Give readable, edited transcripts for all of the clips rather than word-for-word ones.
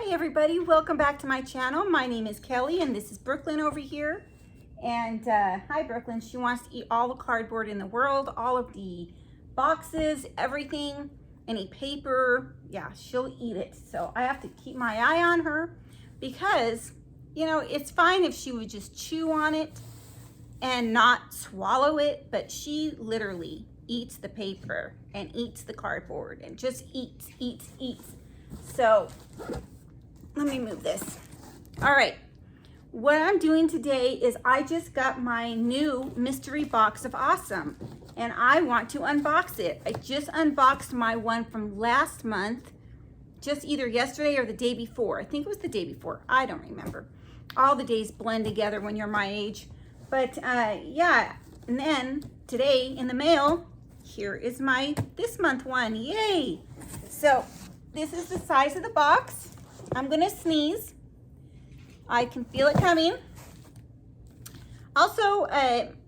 Hi everybody, welcome back to my channel. My name is Kelly and this is Brooklyn over here. And hi Brooklyn, she wants to eat all the cardboard in the world, all of the boxes, everything, any paper. Yeah, she'll eat it. So I have to keep my eye on her because, you know, it's fine if she would just chew on it and not swallow it, but she literally eats the paper and eats the cardboard and just eats. So let me move this. All right, what I'm doing today is I just got my new mystery box of awesome and I want to unbox it. I just unboxed my one from last month, just either yesterday or the day before. I think it was the day before, I don't remember. All the days blend together when you're my age. But yeah, and then today in the mail, here is my this month one, yay. So this is the size of the box. I'm gonna sneeze. I can feel it coming. Also,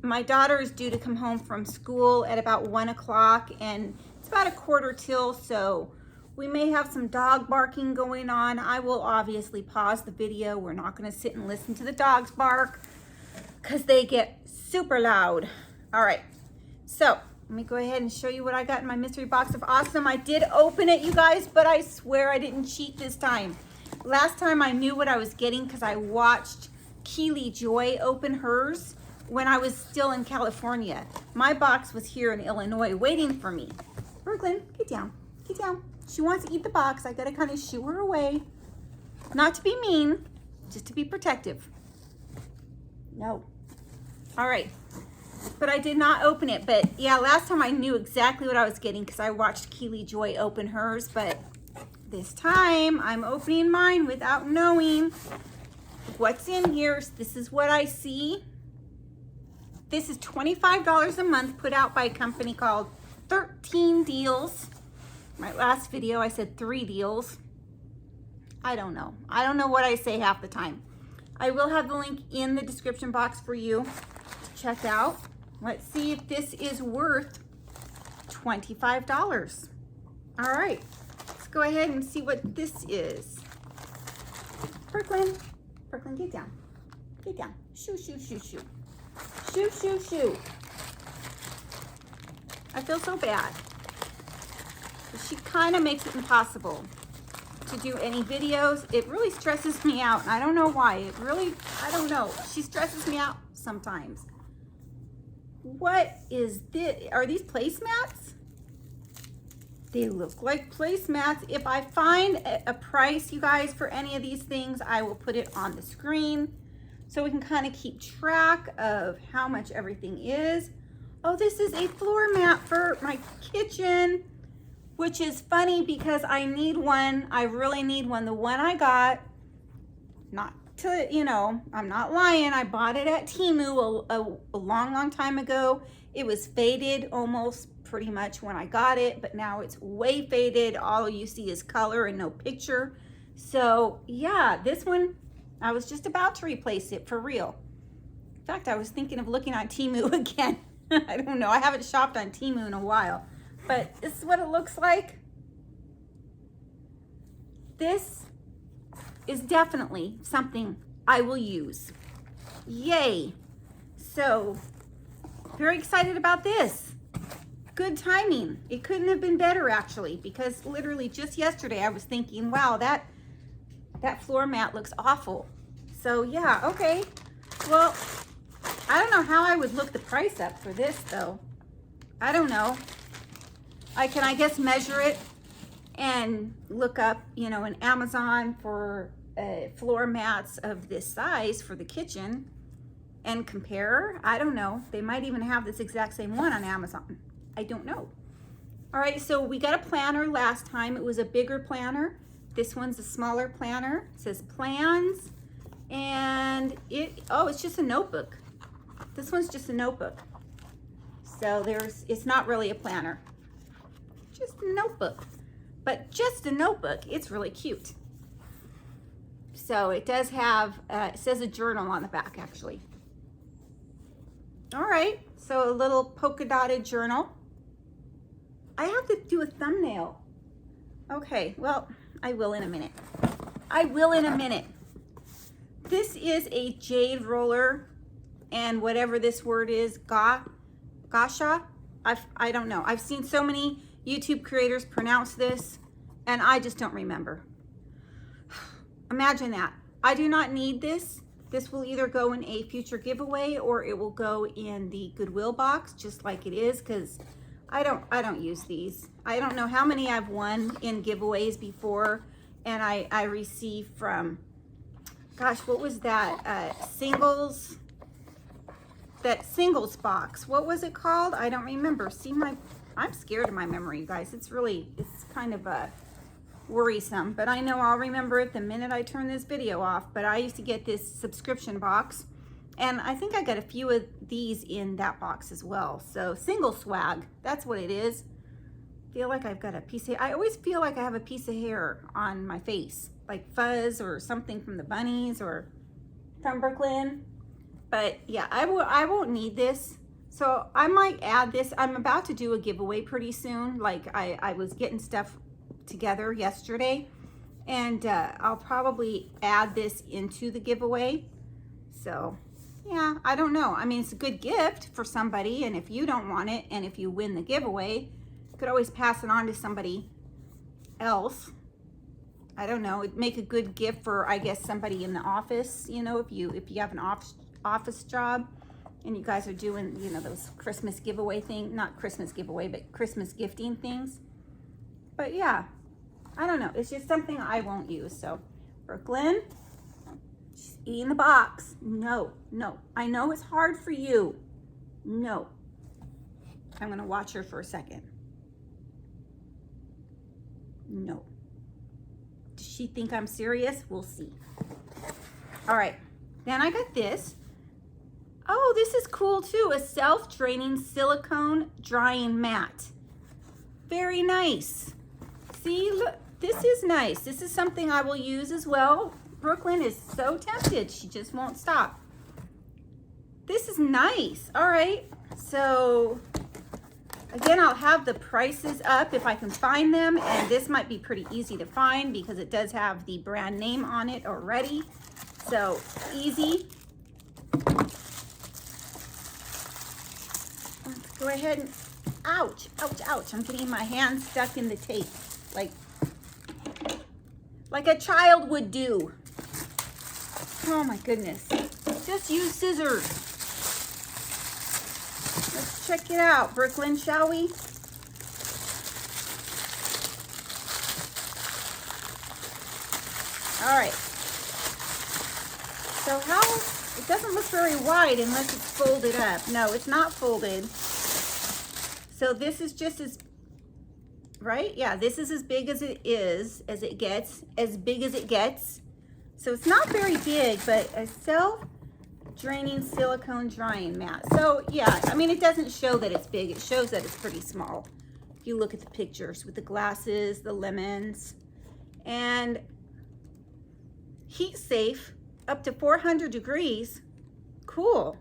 my daughter is due to come home from school at about 1 o'clock and it's about 1/4 till, so we may have some dog barking going on. I will obviously pause the video. We're not gonna sit and listen to the dogs bark because they get super loud. All right, so let me go ahead and show you what I got in my mystery box of awesome. I did open it, you guys, but I swear I didn't cheat this time. Last time I knew what I was getting because I watched Keely Joy open hers when I was still in California. My box was here in Illinois waiting for me. Brooklyn, get down, get down. She wants to eat the box. I gotta kind of shoo her away. Not to be mean, just to be protective. No. All right, but I did not open it. But yeah, last time I knew exactly what I was getting because I watched Keely Joy open hers, but this time I'm opening mine without knowing what's in here. This is what I see. This is $25 a month put out by a company called 13 Deals. My last video I said 3 deals. I don't know. I don't know what I say half the time. I will have the link in the description box for you to check out. Let's see if this is worth $25. All right. Go ahead and see what this is. Brooklyn, get down. Get down. Shoo, shoo, shoo, shoo. Shoo, shoo, shoo. I feel so bad. She kind of makes it impossible to do any videos. It really stresses me out. And I don't know why. It really, I don't know. She stresses me out sometimes. What is this? Are these placemats? They look like placemats. If I find a price, you guys, for any of these things, I will put it on the screen so we can kind of keep track of how much everything is. Oh, this is a floor mat for my kitchen, which is funny because I need one. I really need one. The one I got, not to, you know, I'm not lying. I bought it at Temu a long time ago. It was faded almost pretty much when I got it, but now it's way faded. All you see is color and no picture. So yeah, this one, I was just about to replace it for real. In fact, I was thinking of looking on Temu again. I don't know, I haven't shopped on Temu in a while, but this is what it looks like. This is definitely something I will use. Yay. So very excited about this. Good timing. It couldn't have been better actually, because literally just yesterday I was thinking, wow, that floor mat looks awful. So yeah, okay. Well, I don't know how I would look the price up for this though. I don't know. I can, I guess, measure it and look up, you know, in Amazon for floor mats of this size for the kitchen and compare. I don't know. They might even have this exact same one on Amazon. I don't know. All right, so we got a planner last time. It was a bigger planner. This one's a smaller planner. It says plans, and it's just a notebook. This one's just a notebook. So it's not really a planner, just a notebook, but just a notebook. It's really cute. So it does have, it says a journal on the back actually. All right, so a little polka dotted journal. I have to do a thumbnail. Okay, well, I will in a minute. I will in a minute. This is a jade roller, and whatever this word is, gasha. I don't know. I've seen so many YouTube creators pronounce this, and I just don't remember. Imagine that. I do not need this. This will either go in a future giveaway or it will go in the Goodwill box, just like it is, because I don't use these. I don't know how many I've won in giveaways before, and I received from, gosh, what was that? Singles box. What was it called? I don't remember. See, I'm scared of my memory, you guys. It's kind of worrisome, but I know I'll remember it the minute I turn this video off. But I used to get this subscription box, and I think I got a few of these in that box as well. So single swag, that's what it is. Feel like I've got a piece of, I always feel like I have a piece of hair on my face, like fuzz or something from the bunnies or from Brooklyn. But yeah, I won't need this. So I might add this. I'm about to do a giveaway pretty soon. Like I was getting stuff together yesterday, and I'll probably add this into the giveaway. So yeah, I don't know. I mean, it's a good gift for somebody, and if you don't want it, and if you win the giveaway, you could always pass it on to somebody else. I don't know. It'd make a good gift for, I guess, somebody in the office. You know, if you have an office job and you guys are doing, you know, those Christmas giveaway thing, not Christmas giveaway, but Christmas gifting things. But yeah, I don't know. It's just something I won't use. So Brooklyn, she's eating the box. No. I know it's hard for you. No. I'm going to watch her for a second. No. Does she think I'm serious? We'll see. All right. Then I got this. Oh, this is cool too. A self-draining silicone drying mat. Very nice. See, look, this is nice. This is something I will use as well. Brooklyn is so tempted. She just won't stop. This is nice. All right. So again, I'll have the prices up if I can find them. And this might be pretty easy to find because it does have the brand name on it already. So easy. Let's go ahead and, ouch. I'm getting my hand stuck in the tape like a child would do. Oh my goodness. Just use scissors. Let's check it out, Brooklyn, shall we? All right. So it doesn't look very wide unless it's folded up. No, it's not folded. So this is just as, right? Yeah, this is as big as it gets, as big as it gets. So it's not very big, but a self-draining silicone drying mat. So yeah, I mean, it doesn't show that it's big. It shows that it's pretty small. If you look at the pictures with the glasses, the lemons, and heat safe up to 400 degrees. Cool.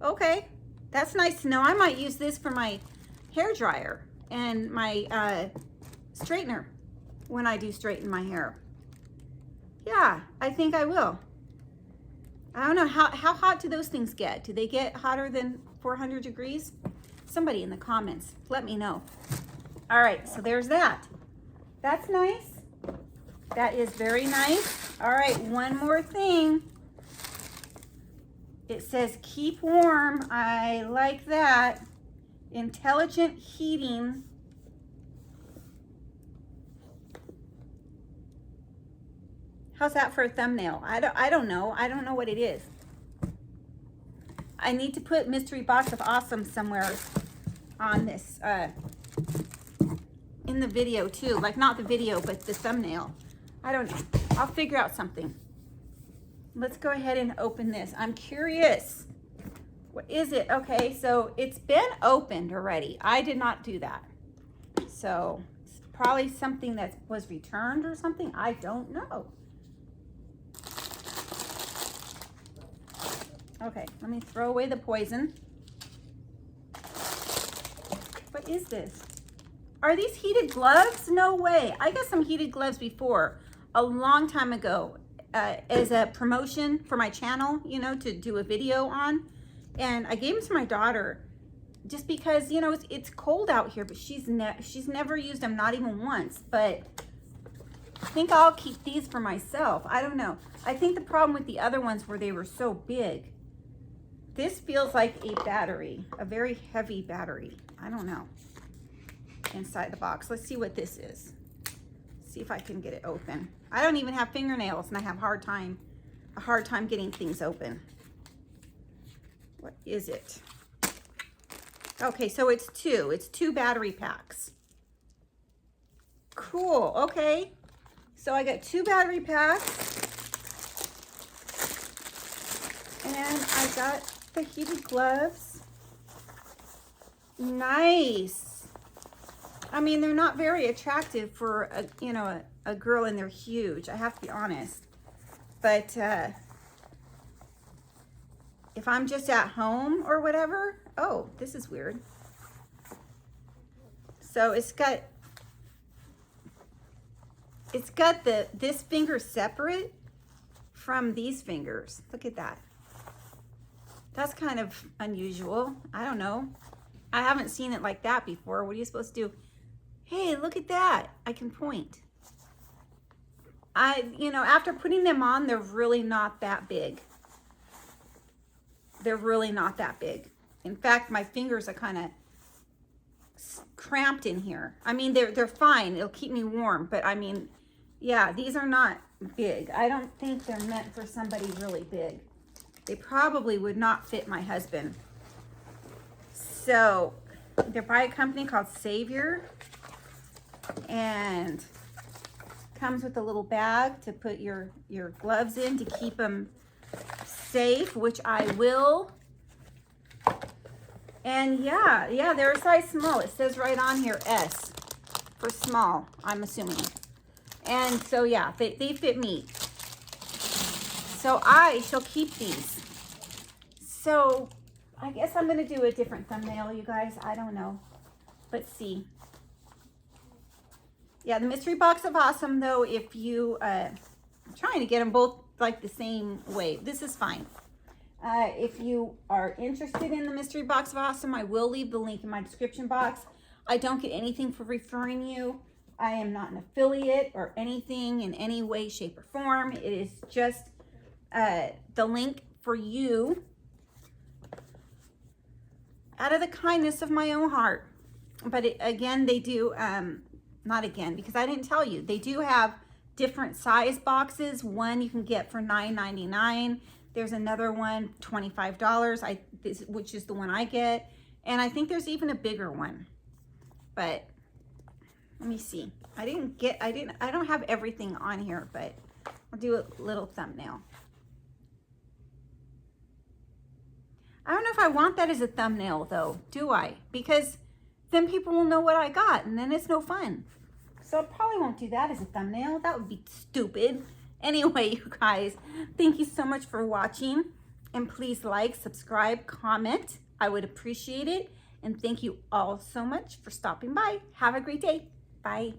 Okay, that's nice to know. I might use this for my hair dryer and my straightener when I do straighten my hair. Yeah, I think I will. I don't know, how hot do those things get? Do they get hotter than 400 degrees? Somebody in the comments, let me know. All right, so there's that. That's nice. That is very nice. All right, one more thing. It says keep warm. I like that. Intelligent heating. How's that for a thumbnail? I don't know. I don't know what it is. I need to put mystery box of awesome somewhere on this in the video too. Like not the video, but the thumbnail. I don't know. I'll figure out something. Let's go ahead and open this. I'm curious. What is it? Okay, so it's been opened already. I did not do that. So it's probably something that was returned or something. I don't know. Okay, let me throw away the poison. What is this? Are these heated gloves? No way. I got some heated gloves before. a long time ago as a promotion for my channel, you know, to do a video on. And I gave them to my daughter just because, you know, it's cold out here, but she's never used them, not even once. But I think I'll keep these for myself. I don't know. I think the problem with the other ones were they were so big. This feels like a battery, a very heavy battery. I don't know. Inside the box. Let's see what this is. See if I can get it open. I don't even have fingernails and I have a hard time getting things open. What is it? Okay, so it's two battery packs. Cool. Okay, so I got 2 battery packs and I got the heated gloves. Nice. I mean, they're not very attractive for a, you know, a girl, and they're huge, I have to be honest. But if I'm just at home or whatever, oh, this is weird. So it's got this finger separate from these fingers. Look at that. That's kind of unusual. I don't know. I haven't seen it like that before. What are you supposed to do? Hey, look at that. I can point. You know, after putting them on, they're really not that big. They're really not that big. In fact, my fingers are kind of cramped in here. I mean, they're fine. It'll keep me warm. But I mean, yeah, these are not big. I don't think they're meant for somebody really big. They probably would not fit my husband. So they're by a company called Savior, and comes with a little bag to put your gloves in to keep them safe, which I will. And yeah, they're a size small. It says right on here S for small, I'm assuming. And so yeah, they fit me. So I shall keep these. So I guess I'm gonna do a different thumbnail, you guys. I don't know. Let's see. Yeah, the Mystery Box of Awesome, though, if you, I'm trying to get them both like the same way. This is fine. If you are interested in the Mystery Box of Awesome, I will leave the link in my description box. I don't get anything for referring you. I am not an affiliate or anything in any way, shape, or form. It is just the link for you out of the kindness of my own heart. But again, they do, not again, because I didn't tell you, they do have different size boxes. One you can get for $9.99. There's another one, $25, which is the one I get. And I think there's even a bigger one. But let me see. I don't have everything on here, but I'll do a little thumbnail. I don't know if I want that as a thumbnail though, do I? Because then people will know what I got and then it's no fun. So I probably won't do that as a thumbnail. That would be stupid. Anyway, you guys, thank you so much for watching. And please like, subscribe, comment. I would appreciate it. And thank you all so much for stopping by. Have a great day. Bye.